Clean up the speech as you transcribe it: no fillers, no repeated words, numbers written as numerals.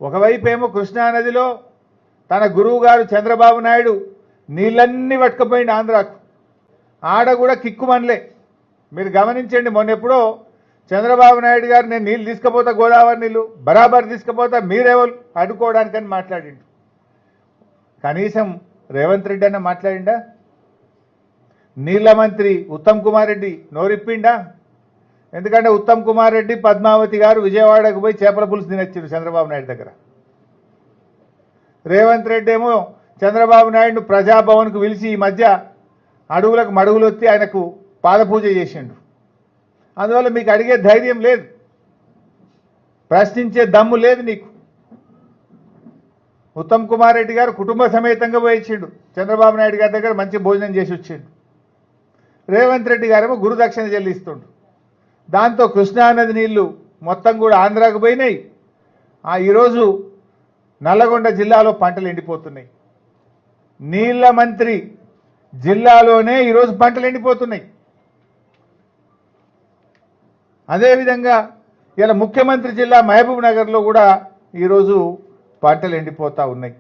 ఒకవైపు ఏమో కృష్ణానదిలో తన గురువు గారు చంద్రబాబు నాయుడు నీళ్ళన్నీ పట్టుకుపోయింది ఆంధ్రాకు. ఆడ కూడా కిక్కుమనలే. మీరు గమనించండి, మొన్న ఎప్పుడో చంద్రబాబు నాయుడు గారు నేను నీళ్ళు తీసుకుపోతా, గోదావరి నీళ్ళు బరాబర్ తీసుకుపోతా, మీరెవరు అడ్డుకోవడానికని మాట్లాడిండు. కనీసం రేవంత్ రెడ్డి అన్న మాట్లాడిండా? నీళ్ళ మంత్రి ఉత్తమ్ కుమార్ రెడ్డి నోరిప్పిండా? ఎందుకంటే ఉత్తమ్ కుమార్ రెడ్డి పద్మావతి గారు విజయవాడకు పోయి చేపల పులుసు తినొచ్చారు చంద్రబాబు నాయుడు దగ్గర. రేవంత్ రెడ్డి ఏమో చంద్రబాబు నాయుడును ప్రజాభవన్కు పిలిచి ఈ మధ్య అడుగులకు మడుగులు వచ్చి ఆయనకు పాదపూజ చేసిండు. అందువల్ల మీకు అడిగే ధైర్యం లేదు, ప్రశ్నించే దమ్ము లేదు నీకు. ఉత్తమ్ కుమార్ రెడ్డి గారు కుటుంబ సమేతంగా పోయించిండు చంద్రబాబు నాయుడు గారి దగ్గర, మంచి భోజనం చేసి వచ్చిండు. రేవంత్ రెడ్డి గారేమో గురుదక్షిణ చెల్లిస్తుండు. దాంతో కృష్ణానది నీళ్లు మొత్తం కూడా ఆంధ్రాకు పోయినాయి. ఈరోజు నల్లగొండ జిల్లాలో పంటలు ఎండిపోతున్నాయి. నీళ్ల మంత్రి జిల్లాలోనే ఈరోజు పంటలు ఎండిపోతున్నాయి. అదేవిధంగా ఇలా ముఖ్యమంత్రి జిల్లా మహబూబ్ నగర్లో కూడా ఈరోజు పంటలు ఎండిపోతూ ఉన్నాయి.